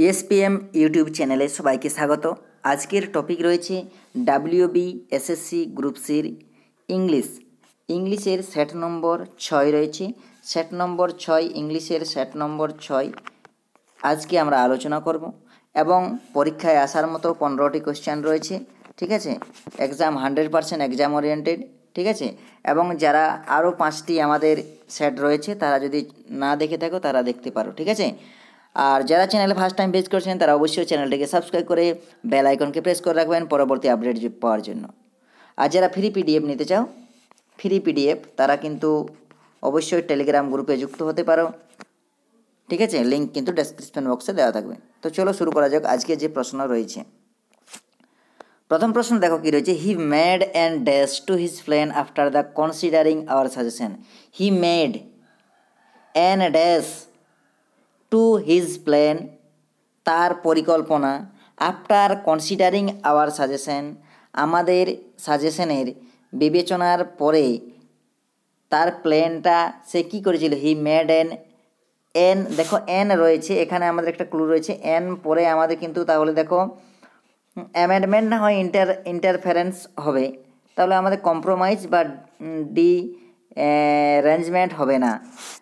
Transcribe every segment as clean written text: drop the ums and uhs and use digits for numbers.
SPM YouTube চ্যানেলে সবাইকে স্বাগত। আজকের টপিক রয়েছে ডাব্লিউবি এসএসসি গ্রুপ সির ইংলিশের সেট নম্বর 6 রয়েছে। সেট নম্বর 6 ইংলিশের সেট নম্বর 6 আজকে আমরা আলোচনা করব এবং পরীক্ষায় আসার মতো 15টি কোশ্চেন রয়েছে। ঠিক আছে, এক্সাম 100% এক্সাম ওরিয়েন্টেড। ঠিক আছে, এবং যারা আরও 5টি আমাদের সেট রয়েছে তারা যদি না দেখে থাকো তারা দেখতে পারো। ঠিক আছে, আর যারা চ্যানেলে ফার্স্ট টাইম ভিজিট করছেন তারা অবশ্যই চ্যানেলটিকে সাবস্ক্রাইব করে বেল আইকনকে প্রেস করে রাখবেন পরবর্তী আপডেট পাওয়ার জন্য। আর যারা ফ্রি পিডিএফ নিতে চাও, ফ্রি পিডিএফ তারা কিন্তু অবশ্যই টেলিগ্রাম গ্রুপে যুক্ত হতে পারো। ঠিক আছে, লিঙ্ক কিন্তু ডেসক্রিপশন বক্সে দেওয়া থাকবে। তো চলো শুরু করা যাক আজকে যে প্রশ্ন রয়েছে। প্রথম প্রশ্ন দেখো কি রয়েছে, he made and dash to his plan after the considering our suggestion. He made and dash to his plan, তার পরিকল্পনা, আফটার কনসিডারিং আওয়ার সাজেশন, আমাদের সাজেশনের বিবেচনার পরে তার প্ল্যানটা সে কী করেছিল। হি মেড এন দেখো এন রয়েছে এখানে, আমাদের একটা ক্লু রয়েছে এন পরে আমাদের কিন্তু তাহলে দেখো অ্যামেন্ডমেন্ট না হয় ইন্টারফারেন্স হবে, তাহলে আমাদের কম্প্রোমাইজ বা অ্যারেঞ্জমেন্ট হবে না।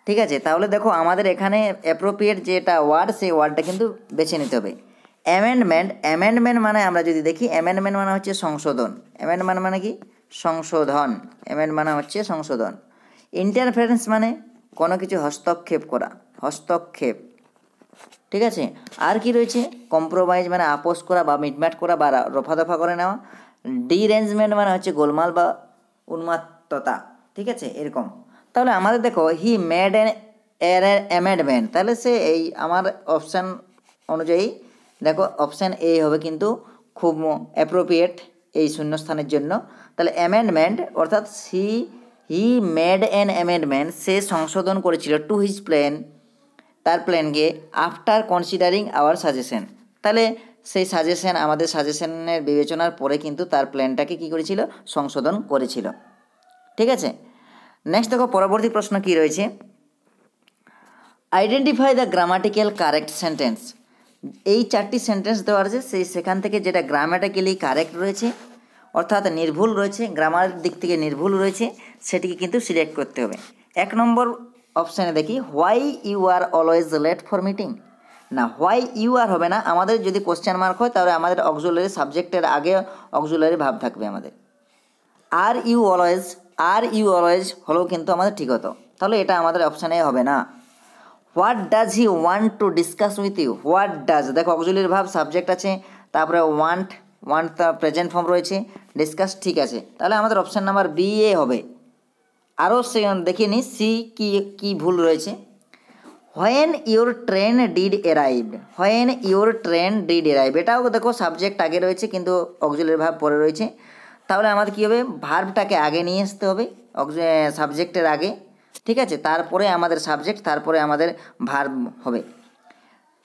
ঠিক আছে, তাহলে দেখো আমাদের এখানে অ্যাপ্রোপ্রিয়েট যেটা ওয়ার্ড সেই ওয়ার্ডটা কিন্তু বেছে নিতে হবে। অ্যামেন্ডমেন্ট মানে আমরা যদি দেখি অ্যামেন্ডমেন্ট মানে হচ্ছে সংশোধন। অ্যামেন্ডমেন্ট মানে কি? সংশোধন। অ্যামেন্ডমেন্ট মানে হচ্ছে সংশোধন। ইন্টারফারেন্স মানে কোনো কিছু হস্তক্ষেপ করা, হস্তক্ষেপ। ঠিক আছে, আর কি রয়েছে? কম্প্রোমাইজ মানে আপোষ করা বা মিটমাট করা বা রফা দফা করে নেওয়া। ডিরেঞ্জমেন্ট মানে হচ্ছে গোলমাল বা উন্মাত্ততা। ঠিক আছে, এরকম। তাহলে আমাদের দেখো হি মেড এর অ্যামেন্ডমেন্ট, তাহলে সে এই আমার অপশান অনুযায়ী দেখো অপশান এ হবে কিন্তু খুব অ্যাপ্রোপ্রিয়েট এই শূন্যস্থানের জন্য। তাহলে অ্যামেন্ডমেন্ট অর্থাৎ হি মেড অ্যান অ্যামেন্ডমেন্ট, সে সংশোধন করেছিল টু হিজ প্ল্যান, তার প্ল্যানকে আফটার কনসিডারিং আওয়ার সাজেশন। তাহলে সেই সাজেশন আমাদের সাজেশনের বিবেচনার পরে কিন্তু তার প্ল্যানটাকে কী করেছিল? সংশোধন করেছিল। ঠিক আছে, নেক্সট দেখো পরবর্তী প্রশ্ন কি রয়েছে, identify the grammatical correct sentence. এই 4টি সেন্টেন্স দেওয়া আছে, সেখান থেকে যেটা গ্রামাটিক্যালি কারেক্ট রয়েছে অর্থাৎ নির্ভুল রয়েছে, গ্রামার দিক থেকে নির্ভুল রয়েছে, সেটিকে কিন্তু সিলেক্ট করতে হবে। 1 নম্বর অপশানে দেখি, why you are always late for meeting. না, হোয়াই ইউ আর হবে না, আমাদের যদি কোশ্চেন মার্ক হয় তাহলে আমাদের অক্সিলারি সাবজেক্টের আগে অক্সিলারি ভাব থাকবে আমাদের। আর ইউ অলওয়েজ হলেও কিন্তু আমাদের ঠিক হতো, তাহলে এটা আমাদের অপশানে হবে না। What does he want to discuss with you. What does দেখো অক্সিলারি ভাব, সাবজেক্ট আছে, তারপরে ওয়ান্ট তার প্রেজেন্ট ফর্ম রয়েছে, ডিসকাস ঠিক আছে, তাহলে আমাদের অপশান নাম্বার বি এ হবে। আরও সে দেখিয়ে নিই সি কি ভুল রয়েছে। When your train did arrive, when your train did arrive, এটাও দেখো সাবজেক্ট আগে রয়েছে কিন্তু অক্সিলারি ভাব পরে রয়েছে, তাহলে আমাদের কী হবে? ভার্বটাকে আগে নিয়ে আসতে হবে সাবজেক্টের আগে। ঠিক আছে, তারপরে আমাদের সাবজেক্ট, তারপরে আমাদের ভার্ব হবে।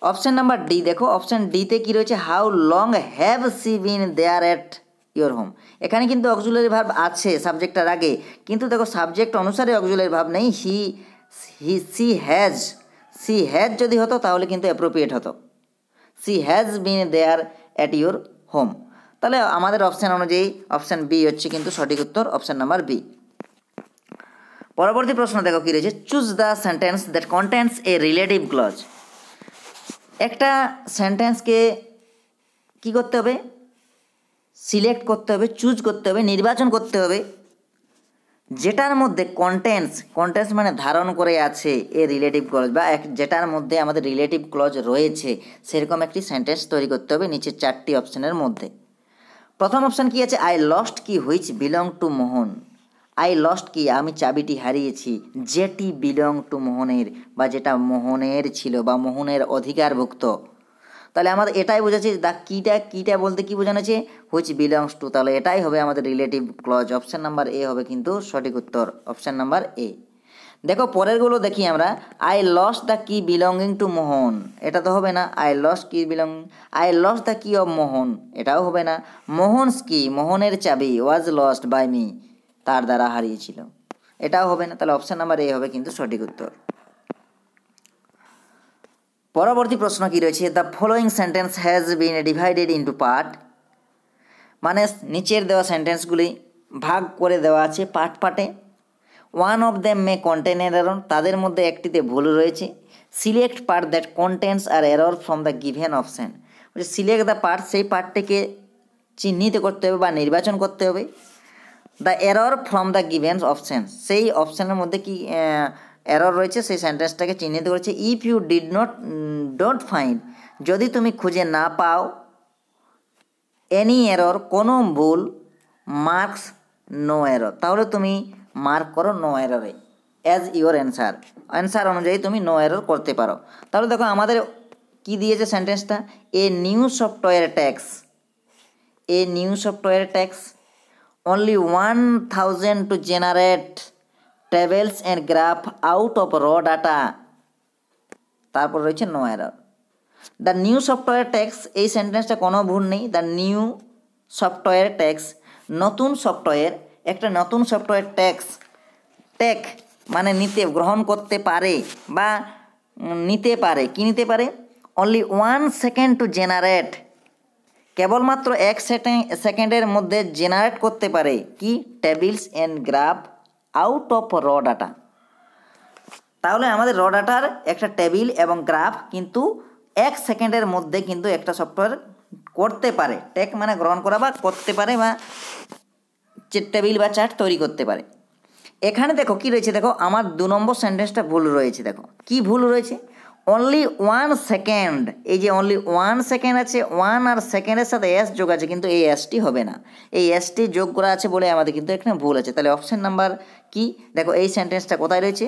অপশান নাম্বার ডি দেখো, অপশান ডিতে কী রয়েছে, how long have she been there at your home. এখানে কিন্তু অক্সিলারি ভার্ব আছে সাবজেক্টের আগে, কিন্তু দেখো সাবজেক্ট অনুসারে অক্সিলারি ভার্ব নেই। সি হ্যাজ যদি হতো তাহলে কিন্তু অ্যাপ্রোপ্রিয়েট হতো। She has been there at your home, তাহলে আমাদের অপশান অনুযায়ী অপশান বি হচ্ছে কিন্তু সঠিক উত্তর, অপশান নাম্বার বি। পরবর্তী প্রশ্ন দেখো কী রয়েছে, choose the sentence that contains a relative clause. একটা সেন্টেন্সকে কী করতে হবে? সিলেক্ট করতে হবে, চুজ করতে হবে, নির্বাচন করতে হবে, যেটার মধ্যে কন্টেন্স মানে ধারণ করে আছে এ রিলেটিভ ক্লজ, বা যেটার মধ্যে আমাদের রিলেটিভ ক্লজ রয়েছে সেরকম একটি সেন্টেন্স তৈরি করতে হবে নিচের 4টি অপশানের মধ্যে। প্রথম অপশান কি আছে, আই লস্ট কি which belong to Mohan. I lost কি, আমি চাবিটি হারিয়েছি, যেটি বিলং টু মোহনের, বা যেটা মোহনের ছিল বা মোহনের অধিকারভুক্ত। তাহলে আমাদের এটাই বোঝাচ্ছে দা কিটা বলতে কি বোঝানো আছে, হুইচ বিলংস টু, তাহলে এটাই হবে আমাদের relative clause. Option number A হবে কিন্তু সঠিক উত্তর, অপশান নাম্বার এ। দেখো পরেরগুলো দেখি আমরা, আই লস্ট দ্য কি বিলঙ্গিং টু মোহন, এটা তো হবে না। আই লস্ট দ্য কি অফ মোহন, এটাও হবে না। মোহনস কি, মোহনের চাবি, ওয়াজ লস্ট বাই মি, তার দ্বারা হারিয়েছিল, এটাও হবে না। তাহলে অপশান নাম্বার এ হবে কিন্তু সঠিক উত্তর। পরবর্তী প্রশ্ন কি রয়েছে, the following sentence has been divided into part, মানে নিচের দেওয়া সেন্টেন্সগুলি ভাগ করে দেওয়া আছে পার্ট পার্টে। One of them may contain error, তাদের মধ্যে একটিতে ভুল রয়েছে। Select part that contents are error from the given option, select the part, সেই পার্টটিকে চিহ্নিত করতে হবে বা নির্বাচন করতে হবে। The error from the given option, সেই অপশানের মধ্যে কি এরর রয়েছে সেই সেন্টেন্সটাকে চিহ্নিত করেছে। If you did don't find, যদি তুমি খুঁজে না পাও এনি এরর, কোনো ভুল, মার্কস নো এরর, তাহলে তুমি মার্ক করো নো এররে অ্যাজ ইওর অ্যান্সার অনুযায়ী তুমি নো এরর করতে পারো। তাহলে দেখো আমাদের কি দিয়েছে সেন্টেন্সটা, a new software tax only 1000 to generate tables and graph out of raw data, তারপর রয়েছে no error. The new software tax, এই সেন্টেন্সটা কোনো ভুল নেই। দ্য নিউ সফটওয়্যার ট্যাক্স, নতুন সফটওয়্যার, একটা নতুন সফটওয়্যার টেক মানে নিতে, গ্রহণ করতে পারে বা নিতে পারে, কি নিতে পারে, অনলি 1 সেকেন্ড টু জেনারেট, কেবলমাত্র 1 সেকেন্ডের মধ্যে জেনারেট করতে পারে কি, tables and graph out of র ডাটা। তাহলে আমাদের র ডাটার একটা টেবিল এবং গ্রাফ কিন্তু 1 সেকেন্ডের মধ্যে কিন্তু একটা সফটওয়্যার করতে পারে, টেক মানে গ্রহণ করা বা করতে পারে, বা টেবিল বা চার্ট তৈরি করতে পারে। এখানে দেখো কি রয়েছে, দেখো আমার 2 নম্বর সেন্টেন্সটা ভুল রয়েছে। দেখো কি ভুল রয়েছে, অনলি 1 সেকেন্ড, এই যে অনলি 1 সেকেন্ড আছে, 1 আর সেকেন্ডের সাথে এস যোগ আছে, কিন্তু এই এসটি হবে না, এই এসটি যোগ করা আছে বলে আমাদের কিন্তু এখানে ভুল আছে। তাহলে অপশান নাম্বার কি, দেখো এই সেন্টেন্সটা কোথায় রয়েছে,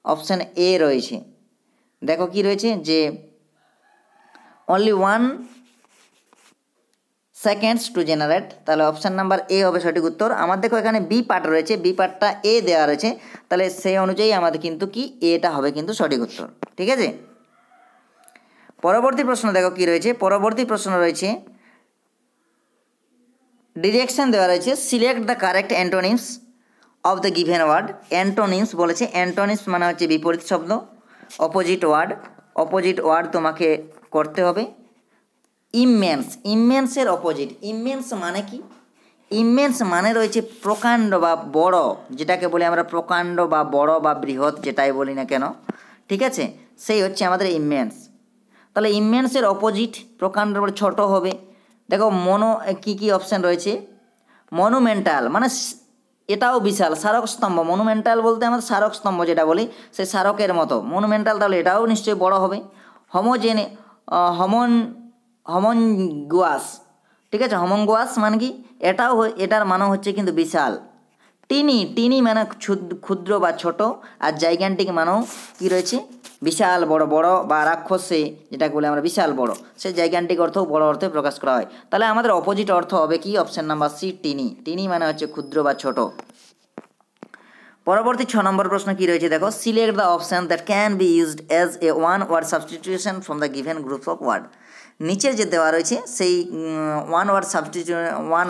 অপশান এ রয়েছে। দেখো কি রয়েছে যে অনলি 1 সেকেন্ডস টু জেনারেট, তাহলে অপশান নাম্বার এ হবে সঠিক উত্তর। আমার দেখো এখানে বি পার্ট রয়েছে, বি পার্টটা এ দেওয়া রয়েছে, তাহলে সেই অনুযায়ী আমাদের কিন্তু কি এটা হবে কিন্তু সঠিক উত্তর, ঠিক আছে। পরবর্তী প্রশ্ন দেখো কি রয়েছে, পরবর্তী প্রশ্ন রয়েছে ডিরেকশন দেওয়া রয়েছে, select the correct antonyms of the given word. Antonyms বলেছে, অ্যান্টোনিমস মানে হচ্ছে বিপরীত শব্দ, অপোজিট ওয়ার্ড তোমাকে করতে হবে। ইমেন্সের অপোজিট, ইমেন্স মানে কি, ইমেন্স মানে রয়েছে প্রকাণ্ড বা বড়, যেটাকে বলি আমরা প্রকাণ্ড বা বড় বা বৃহৎ, যেটাই বলি না কেন, ঠিক আছে, সেই হচ্ছে আমাদের ইমেন্স। তাহলে ইমেন্সের অপোজিট প্রকাণ্ড বলে ছোট হবে। দেখো কি অপশান রয়েছে, মনুমেন্টাল মানে এটাও বিশাল, স্মারক স্তম্ভ, মনুমেন্টাল বলতে আমাদের স্মারক স্তম্ভ যেটা বলি সেই স্মারকের মতো মনুমেন্টাল, তাহলে এটাও নিশ্চয়ই বড় হবে। হমনগুয়াস, ঠিক আছে, হমনগুয়াস মানে কি, এটার মানে হচ্ছে কিন্তু বিশাল। টিনি মানে ক্ষুদ্র বা ছোট, আর জাইগ্যান্টিক মানেও কি রয়েছে, বিশাল বড় বা রাক্ষসে যেটাকে বলে আমরা বিশাল বড়, সেই জাইগ্যান্টিক অর্থও বড় অর্থে প্রকাশ করা হয়। তাহলে আমাদের অপোজিট অর্থ হবে কি, অপশান নাম্বার সি, টিনি মানে হচ্ছে ক্ষুদ্র বা ছোট। পরবর্তী 6 নম্বর প্রশ্ন কি রয়েছে, দেখো select the option that can be used as a one word substitution from the given groups of word. নিচের যে দেওয়া রয়েছে সেই ওয়ান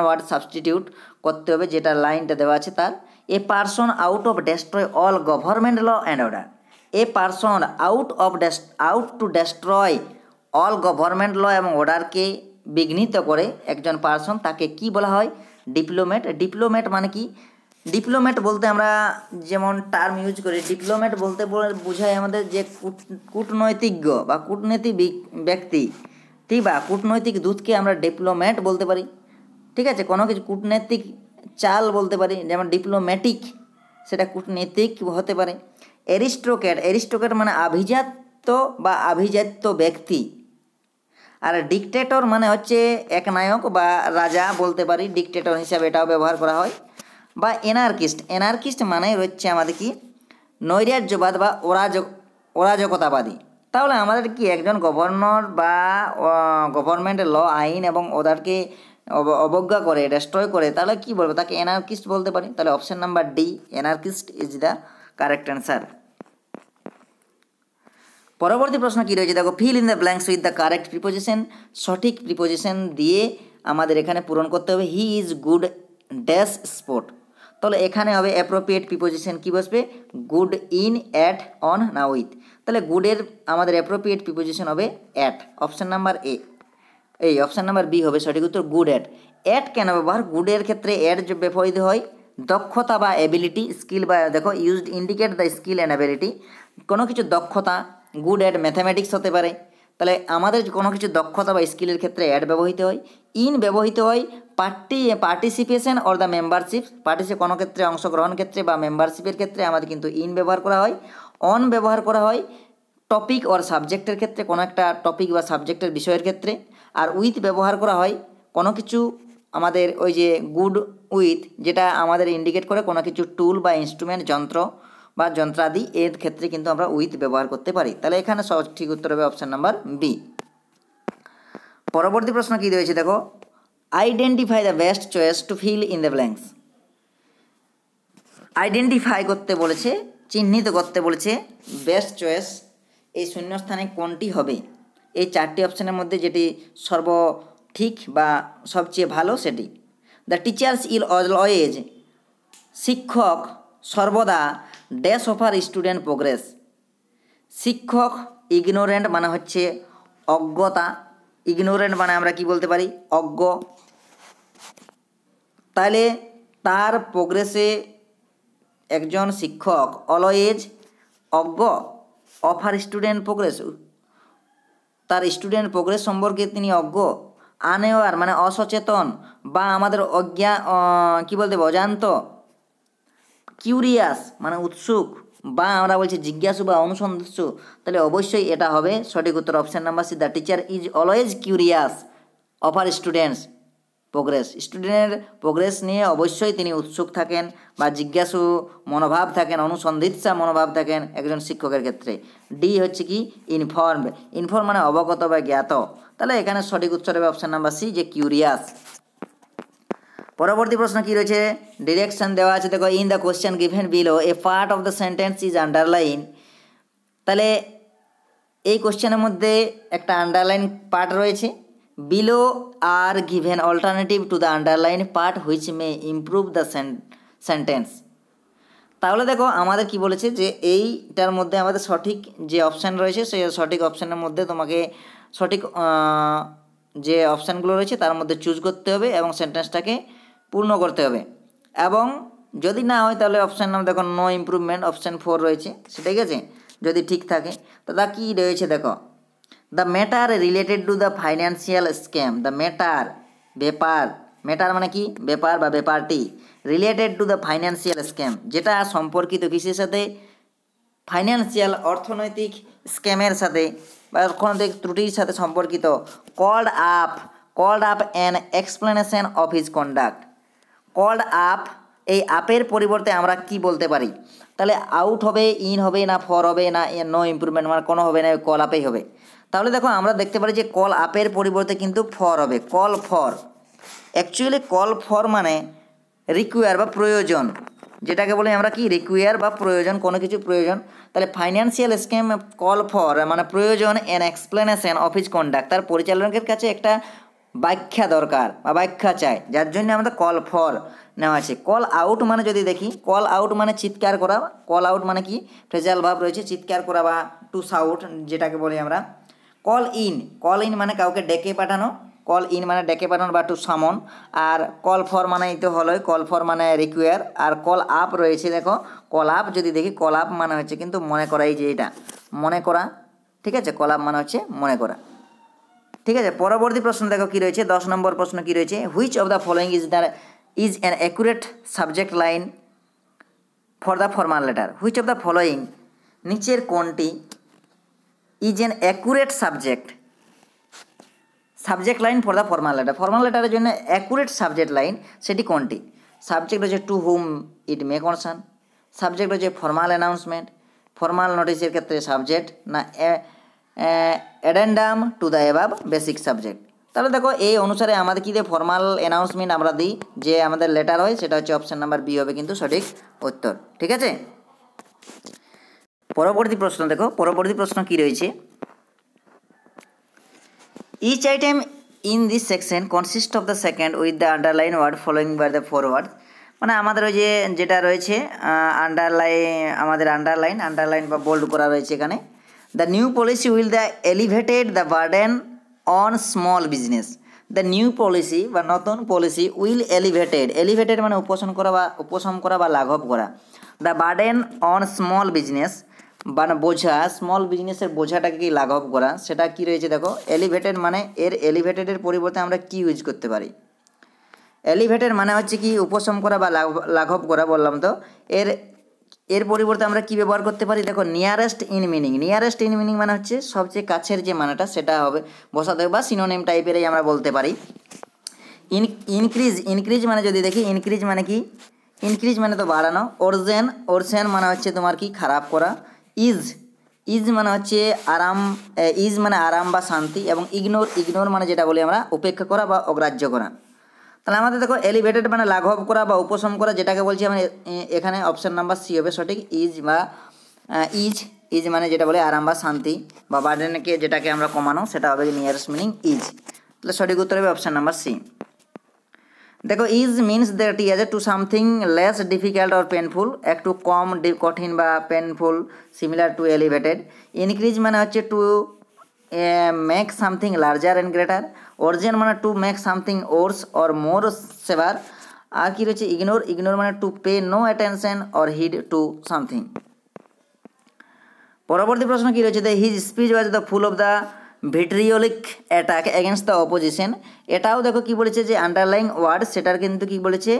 ওয়ার্ড সাবস্টিটিউট করতে হবে, যেটা লাইনটা দেওয়া আছে তার। A person out of destroy all government law and order. A person out to destroy all government law এবং অর্ডারকে বিঘ্নিত করে একজন পারসন, তাকে কি বলা হয়, ডিপ্লোম্যাট মানে কি, ডিপ্লোম্যাট বলতে আমরা যেমন টার্ম ইউজ করি, ডিপ্লোম্যাট বলতে বোঝায় আমাদের যে কূটনৈতিজ্ঞ বা কূটনীতিক ব্যক্তি, ঠিক, বা কূটনৈতিক দূতকে আমরা ডিপ্লোম্যাট বলতে পারি, ঠিক আছে। কোনো কিছু কূটনৈতিক চাল বলতে পারি, যেমন ডিপ্লোম্যাটিক, সেটা কূটনীতিক হতে পারে। অ্যারিস্টোক্র্যাট মানে আভিজাত্য ব্যক্তি। আর ডিকটেটর মানে হচ্ছে একনায়ক বা রাজা বলতে পারি, ডিকটেটর হিসাবে এটাও ব্যবহার করা হয়। বা এনার্কিস্ট মানে হচ্ছে আমাদের কি, নৈরাজ্যবাদ বা অরাজকতাবাদী। তাহলে আমাদের কি একজন গভর্নর বা গভর্নমেন্টের ল আইন এবং ওদেরকে অবজ্ঞা করে, ডেস্ট্রয় করে, তাহলে কি বলবো, তাকে এনার্কিস্ট বলতে পারি। তাহলে option number D, anarchist is the correct answer. পরবর্তী প্রশ্ন কি রয়েছে, দেখো fill in the blanks with the correct preposition. সঠিক প্রিপোজিশন দিয়ে আমাদের এখানে পূরণ করতে হবে। He is good dash sport. তাহলে এখানে হবে অ্যাপ্রোপ্রিয়েট প্রিপোজিশন কি বসবে, গুড, ইন, অ্যাট, অন, না উইথ। তাহলে গুডের আমাদের অ্যাপ্রোপ্রিয়েট প্রিপোজিশন হবে অ্যাট, অপশান নাম্বার এ, এই অপশান নাম্বার বি হবে সঠিক উত্তর, গুড অ্যাট। অ্যাট কেন ব্যবহার, গুডের ক্ষেত্রে অ্যাট ব্যবহৃত হয় দক্ষতা বা অ্যাবিলিটি, স্কিল বা দেখো used indicate the skill and ability, কোনো কিছু দক্ষতা, গুড অ্যাট ম্যাথামেটিক্স হতে পারে। তাহলে আমাদের কোনো কিছু দক্ষতা বা স্কিলের ক্ষেত্রে অ্যাড ব্যবহৃত হয়। ইন ব্যবহৃত হয় পার্টিসিপেশন অর দ্য মেম্বারশিপ, কোনো ক্ষেত্রে অংশগ্রহণ ক্ষেত্রে বা মেম্বারশিপের ক্ষেত্রে আমাদের কিন্তু ইন ব্যবহার করা হয়। অন ব্যবহার করা হয় টপিক অর সাবজেক্টের ক্ষেত্রে, কোনো একটা টপিক বা সাবজেক্টের বিষয়ের ক্ষেত্রে। আর উইথ ব্যবহার করা হয় কোনো কিছু আমাদের ওই যে গুড উইথ, যেটা আমাদের ইন্ডিকেট করে কোনো কিছু টুল বা ইনস্ট্রুমেন্ট, যন্ত্র বা যন্ত্রাদি, এর ক্ষেত্রে কিন্তু আমরা উইথ ব্যবহার করতে পারি। তাহলে এখানে সঠিক উত্তর হবে অপশান নাম্বার বি। পরবর্তী প্রশ্ন কী রয়েছে দেখো, identify the best choice to fill in the blanks. Identify করতে বলেছে, চিহ্নিত করতে বলেছে বেস্ট চয়েস, এই শূন্যস্থানে কোনটি হবে, এই চারটি অপশানের মধ্যে যেটি সর্বঠিক বা সবচেয়ে ভালো সেটি। দ্য টিচার্স ইল অলওয়েজ, শিক্ষক সর্বদা ড্যাশ অফার স্টুডেন্ট প্রোগ্রেস। শিক্ষক ইগনোরেন্ট মানে হচ্ছে অজ্ঞতা, ইগনোরেন্ট মানে আমরা কি বলতে পারি, অজ্ঞ। তাহলে তার প্রোগ্রেসে একজন শিক্ষক অলওয়েজ অজ্ঞ, অফার স্টুডেন্ট প্রোগ্রেস, তার স্টুডেন্ট প্রোগ্রেস সম্পর্কে তিনি অজ্ঞ। আনএওয়ার মানে অসচেতন বা আমাদের কী বলতে হবে, অজান্ত। কিউরিয়াস মানে উৎসুক, বা আমরা বলছি জিজ্ঞাসু বা অনুসন্ধিৎসু। তাহলে অবশ্যই এটা হবে সঠিক উত্তর, option number C, the teacher is always curious offer students progress. স্টুডেন্টের প্রোগ্রেস নিয়ে অবশ্যই তিনি উৎসুক থাকেন বা জিজ্ঞাসু মনোভাব থাকেন, অনুসন্ধিৎসা মনোভাব থাকেন একজন শিক্ষকের ক্ষেত্রে। ডি হচ্ছে কি ইনফর্মড, ইনফর্ম মানে অবগত বা জ্ঞাত। তাহলে এখানে সঠিক উত্তর হবে অপশান নাম্বার সি, যে কিউরিয়াস। পরবর্তী প্রশ্ন কি রয়েছে, ডিরেকশন দেওয়া আছে দেখো, in the question given below A part of the sentence is underline. তাহলে এই কোশ্চেনের মধ্যে একটা আন্ডারলাইন পার্ট রয়েছে। Below are given alternative to the underline part which may improve the sentence. তাহলে দেখো আমাদের কি বলেছে যে এইটার মধ্যে আমাদের সঠিক যে অপশান রয়েছে সেই সঠিক অপশানের মধ্যে তোমাকে সঠিক যে অপশানগুলো রয়েছে তার মধ্যে চুজ করতে হবে এবং সেন্টেন্সটাকে পূর্ণ করতে হবে। এবং যদি না হয় তাহলে অপশান নাম দেখো নো ইমপ্রুভমেন্ট, অপশান 4 রয়েছে, সেটা ঠিক আছে। যদি ঠিক থাকে তো তা কী রয়েছে দেখো, the matter related to the financial scam. The matter ব্যাপার, ম্যাটার মানে কি ব্যাপার বা ব্যাপারটি, related to the financial scam যেটা সম্পর্কিত কিসের সাথে, ফাইন্যান্সিয়াল অর্থনৈতিক স্ক্যামের সাথে বা অর্থনৈতিক ত্রুটির সাথে সম্পর্কিত। Called up an explanation of his conduct. Called up, এই আপের পরিবর্তে আমরা কি বলতে পারি, তাহলে আউট হবে, ইন হবে, না ফর হবে, না নো ইমপ্রুভমেন্ট মানে কোনো হবে না, কল আপেই হবে। তাহলে দেখো আমরা দেখতে পারি যে কল আপের পরিবর্তে কিন্তু ফর হবে, call for. Actually call for মানে রিকোয়ার বা প্রয়োজন, যেটাকে বলি আমরা কি রিকোয়ার বা প্রয়োজন, কোনো কিছু প্রয়োজন। তাহলে ফাইন্যান্সিয়াল স্ক্যাম কল ফর মানে প্রয়োজন an explanation of his conduct, তার পরিচালকের কাছে একটা ব্যাখ্যা দরকার বা ব্যাখ্যা চাই, যার জন্য আমাদের কল ফর নেওয়া আছে। কল আউট মানে যদি দেখি, কল আউট মানে চিৎকার করা, কল আউট মানে কি ফ্রেজাল ভাব রয়েছে, চিৎকার করা বা টু শাউট যেটাকে বলি আমরা। কল ইন মানে কাউকে ডেকে পাঠানো, কল ইন মানে ডেকে পাঠানো বা টু সামন। আর কল ফর মানে তো হলোই, কল ফর মানে রিকোয়ার। আর কল আপ রয়েছে দেখো, কল আপ যদি দেখি, কল আপ মানে হচ্ছে কিন্তু মনে করা, এই যে এটা মনে করা, ঠিক আছে। কল আপ মানে হচ্ছে মনে করা, ঠিক আছে। পরবর্তী প্রশ্ন দেখো কি রয়েছে, 10 নম্বর প্রশ্ন কি রয়েছে, which of the following is an accurate subject line for the formal letter. Which of the following, নিচের কোনটি is an accurate subject line for the formal letter. Formal লেটারের জন্য অ্যাকুরেট সাবজেক্ট লাইন সেটি কোনটি? সাবজেক্ট হচ্ছে to whom it may concern, subject হচ্ছে formal announcement, formal নোটিসের ক্ষেত্রে সাবজেক্ট, না addendum to the above basic subject. তাহলে দেখো এই অনুসারে আমাদের কী দিয়ে ফর্মাল অ্যানাউন্সমেন্ট আমরা দিই, যে আমাদের লেটার হয় সেটা হচ্ছে অপশান নাম্বার বি হবে কিন্তু সঠিক উত্তর, ঠিক আছে। পরবর্তী প্রশ্ন দেখো, পরবর্তী প্রশ্ন কি রয়েছে, each item in this section consists of the second with the underline word following by the forward. মানে আমাদের ওই যে যেটা রয়েছে আন্ডারলাইন বা বোল্ড করা রয়েছে এখানে, the new policy will the elevated the burden on small business. The new policy বা নতুন পলিসি উইল এলিভেটেড মানে উপশম করা বা লাঘব করা, the burden on small business মানে বোঝা, স্মল বিজনেসের বোঝাটাকে কি লাঘব করা, সেটা কি রয়েছে দেখো এলিভেটেড মানে এলিভেটেডের পরিবর্তে আমরা কি ইউজ করতে পারি। এলিভেটেড মানে হচ্ছে কি উপশম করা বা লাঘব করা বললাম, তো এর পরিবর্তে আমরা কি ব্যবহার করতে পারি দেখো নিয়ারেস্ট ইন মিনিং মানে হচ্ছে সবচেয়ে কাছের যে মানেটা সেটা হবে বসাতে হবে বা সিনোনিম টাইপেরই আমরা বলতে পারি। ইনক্রিজ মানে যদি দেখি ইনক্রিজ মানে কি, ইনক্রিজ মানে তো বাড়ানো। ওরসেন মানে হচ্ছে তোমার কি খারাপ করা। ইজ মানে হচ্ছে আরাম বা শান্তি, এবং ইগনোর মানে যেটা বলি আমরা উপেক্ষা করা বা অগ্রাহ্য করা। তাহলে আমাদের দেখো এলিভেটেড মানে লাঘব করা বা উপশম করা, যেটাকে বলছি আমরা এখানে অপশন নাম্বার সি হবে সঠিক। ইজ মানে যেটা বলে আরাম বা শান্তি, বা বার্ডেনকে যেটাকে আমরা কমানো সেটা হবে নিয়ারেস্ট মিনিং ইজ। তাহলে সঠিক উত্তর হবে অপশন নাম্বার সি। দেখো ease means that is to something less difficult or painful, একটু কম কঠিন বা painful, similar to elevated. Increase মানে হচ্ছে to make something larger and greater. Worsen মানে to make something worse or more severe. আর কি রয়েছে ইগনোর মানে to pay no attention or heed to something. পরবর্তী প্রশ্ন কি রয়েছে, his speech was the full of the vitriolic attack against the opposition. এটাও দেখো কি বলেছে যে আন্ডারলাইং ওয়ার্ড, সেটার কিন্তু কি বলেছে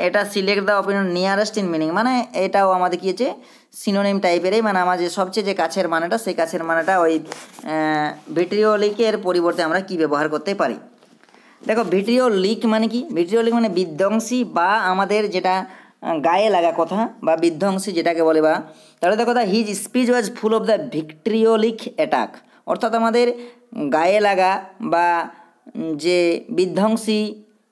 এটা select the opinion nearest in meaning, মানে এটাও আমাদের কি হচ্ছে সিনোনিম টাইপেরই, মানে আমাদের সবচেয়ে যে কাছের মানেটা সেই কাছের মানেটা ওই ভিট্রিওলিকের পরিবর্তে আমরা কি ব্যবহার করতে পারি। দেখো ভিট্রিওলিক মানে কি, ভিট্রিওলিক মানে বিধ্বংসী বা আমাদের যেটা গায়ে লাগা কথা বা বিধ্বংসী যেটাকে বলে, বা তাহলে দেখো the his speech was full of the vitriolic attack, অর্থাৎ আমাদের গায়ে লাগা বা যে বিধ্বংসী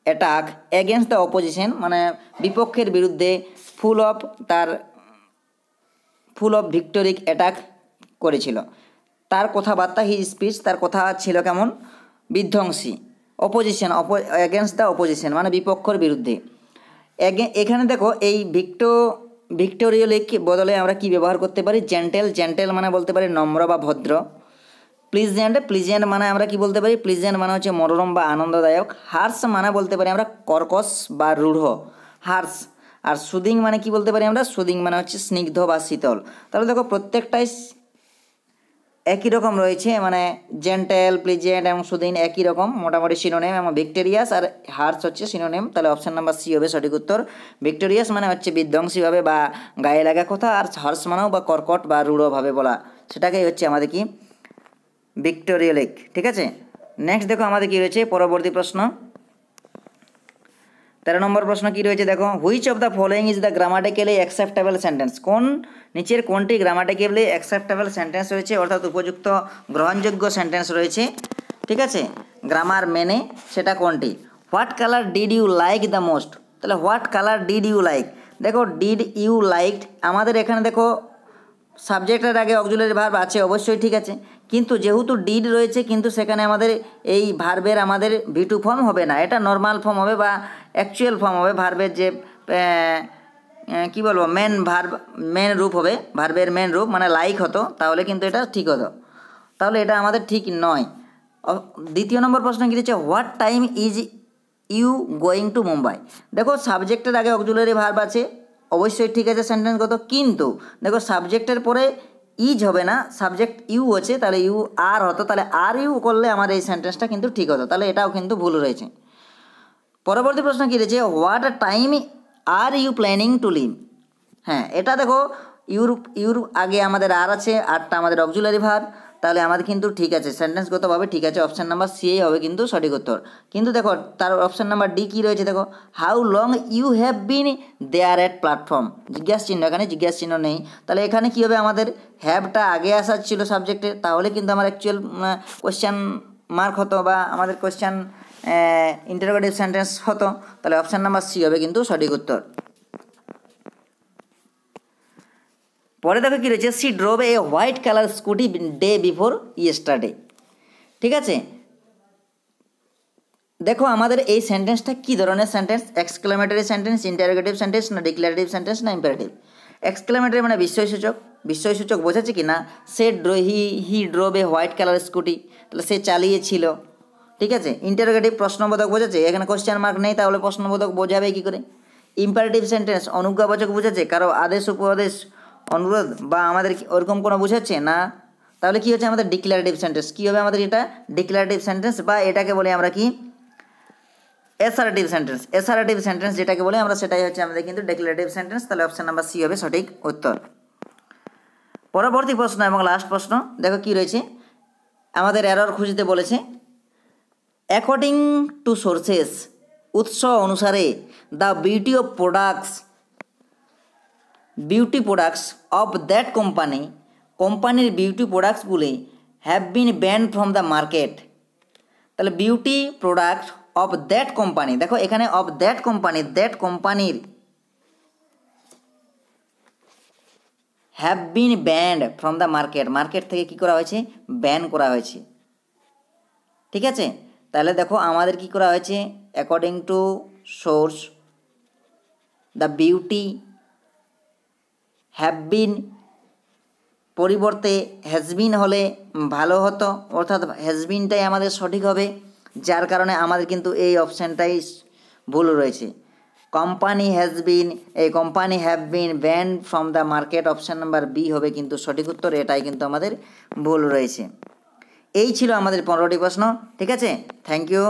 অ্যাটাক এগেনস্ট দ্য অপোজিশন মানে বিপক্ষের বিরুদ্ধে, ফুল অফ ভিক্টোরিক অ্যাটাক করেছিল। তার কথাবার্তা হিজ স্পিচ, তার কথা ছিল কেমন বিধ্বংসী। এগেনস্ট দ্য অপোজিশন মানে বিপক্ষের বিরুদ্ধে। এখানে দেখো এই ভিক্টোরিওলিক বদলে আমরা কি ব্যবহার করতে পারি জেন্টেল মানে বলতে পারি নম্র বা ভদ্র। প্লিজেন্ট মানে আমরা কি বলতে পারি, প্লিজেন্ট মানে হচ্ছে মনোরম বা আনন্দদায়ক। হার্স মানে বলতে পারি আমরা কর্কশ বা রূঢ়, হার্স। আর সুদিং মানে কি বলতে পারি আমরা, সুদিং মানে হচ্ছে স্নিগ্ধ বা শীতল। তাহলে দেখো প্রত্যেকটাই একই রকম রয়েছে, মানে জেন্টেল, প্লিজেন্ট এবং সুদিং একই রকম মোটামুটি সিনোনেম, এবং ভিক্টোরিয়াস আর হার্স হচ্ছে সিনোনেম। তাহলে অপশন নাম্বার সি হবে সঠিক উত্তর। ভিক্টোরিয়াস মানে হচ্ছে বিধ্বংসীভাবে বা গায়ে লাগা কথা, আর হার্স মানেও বা কর্কট বা রূঢ়ভাবে বলা, সেটাকেই হচ্ছে আমাদের কি ভিক্টোরিওলিক। ঠিক আছে, নেক্সট দেখো আমাদের কি রয়েছে পরবর্তী প্রশ্ন 13 নম্বর প্রশ্ন কি রয়েছে দেখো, which of the following is the grammatically acceptable sentence. নিচের কোনটি গ্রামাটিক্যালি অ্যাকসেপ্টেবল সেন্টেন্স রয়েছে, অর্থাৎ উপযুক্ত গ্রহণযোগ্য সেন্টেন্স রয়েছে, ঠিক আছে, গ্রামার মেনে, সেটা কোনটি। What colour did you like the most. তাহলে what colour did you like, দেখো ডিড ইউ লাইকড, আমাদের এখানে দেখো সাবজেক্টের আগে অক্সিলারি ভার্ব আছে অবশ্যই, ঠিক আছে, কিন্তু যেহেতু ডিড রয়েছে কিন্তু সেখানে আমাদের এই ভার্বের আমাদের V2 ফর্ম হবে না, এটা নর্মাল ফর্ম হবে বা অ্যাকচুয়াল ফর্ম হবে ভার্বের যে কি বলবো মেন রূপ হবে, ভার্বের মেন রূপ মানে লাইক হতো, তাহলে কিন্তু এটা ঠিক হতো, তাহলে এটা আমাদের ঠিক নয়। দ্বিতীয় নম্বর প্রশ্ন কী দিচ্ছে, what time is you going to Mumbai. দেখো সাবজেক্টের আগে অক্সিলারি ভার্ব আছে অবশ্যই, ঠিক আছে সেন্টেন্সগত, কিন্তু দেখো সাবজেক্টের পরে ইজ হবে না, সাবজেক্ট ইউ আছে, তাহলে ইউ আর হতো, তাহলে আর ইউ করলে আমার এই সেন্টেন্সটা কিন্তু ঠিক হতো, তাহলে এটাও কিন্তু ভুল রয়েছে। পরবর্তী প্রশ্ন কী রয়েছে, what time are you planning to leave. হ্যাঁ, এটা দেখো ইউর আগে আমাদের আর আছে, আরটা আমাদের অক্সিলারি ভার্ব, তাহলে আমাদের কিন্তু ঠিক আছে সেন্টেন্সগতভাবে ঠিক আছে, অপশান নাম্বার সি হবে কিন্তু সঠিক উত্তর। কিন্তু দেখো তার অপশান নাম্বার ডি কী রয়েছে দেখো, how long you have been there at platform, জিজ্ঞাসা চিহ্ন, এখানে জিজ্ঞাসা চিহ্ন নেই, তাহলে এখানে কী হবে আমাদের হ্যাভটা আগে আসার ছিল সাবজেক্টে, তাহলে কিন্তু আমার অ্যাকচুয়াল কোয়েশ্চেন মার্ক হতো বা আমাদের কোয়েশ্চেন ইন্টারোগেটিভ সেন্টেন্স হতো, তাহলে অপশান নাম্বার সি হবে কিন্তু সঠিক উত্তর। পরে দেখো কী রয়েছে, she drove a white colour scooty day before yesterday, ঠিক আছে। দেখো আমাদের এই সেন্টেন্সটা কী ধরনের sentence, exclamatory sentence, interrogative sentence না ডিক্লারেটিভ সেন্টেন্স না ইম্পারেটিভ। এক্সক্লেমেটরি মানে বিস্ময়সূচক, বিস্ময়সূচক বোঝাচ্ছে কি না, সে he drove a white colour scooty, তাহলে সে চালিয়েছিল, ঠিক আছে। ইন্টারোগেটিভ প্রশ্নবোধক বোঝাচ্ছে, এখানে কোশ্চেন মার্ক নেই তাহলে প্রশ্নবোধক বোঝাবে কী করে। ইম্পারেটিভ সেন্টেন্স অনুজ্ঞাবাচক বোঝাচ্ছে, কারো আদেশ উপদেশ অনুরোধ বা আমাদের ওরকম কোনো বোঝাচ্ছে না, তাহলে কী হচ্ছে আমাদের ডিক্লারেটিভ সেন্টেন্স। কী হবে আমাদের এটা ডিক্লারেটিভ সেন্টেন্স, বা এটাকে বলি আমরা কি অ্যাসার্টিভ সেন্টেন্স। অ্যাসার্টিভ সেন্টেন্স যেটাকে বলি আমরা সেটাই হচ্ছে আমাদের কিন্তু ডিক্লারেটিভ সেন্টেন্স। তাহলে অপশন নাম্বার সি হবে সঠিক উত্তর। পরবর্তী প্রশ্ন এবং লাস্ট প্রশ্ন দেখো কি রয়েছে, আমাদের এরর খুঁজতে বলেছে। অ্যাকর্ডিং টু সোর্সেস, উৎস অনুসারে the beauty products of that company, কোম্পানির বিউটি প্রোডাক্টসগুলি have been banned from the market. তাহলে beauty product of that company, দেখো এখানে অফ দ্যাট কোম্পানি, দ্যাট কোম্পানির have been banned from the market, market থেকে কী করা হয়েছে, ব্যান করা হয়েছে, ঠিক আছে। তাহলে দেখো আমাদের কি করা হয়েছে, according to source the beauty have been, পরিবর্তে হ্যাজবিন হলে ভালো হতো, অর্থাৎ হ্যাজবিনটাই আমাদের সঠিক হবে, যার কারণে আমাদের কিন্তু এই অপশানটাই ভুল রয়েছে। Company have been banned from the market, option number B হবে কিন্তু সঠিক উত্তর, এটাই কিন্তু আমাদের ভুল রয়েছে। এই ছিল আমাদের 15টি প্রশ্ন, ঠিক আছে। Thank you.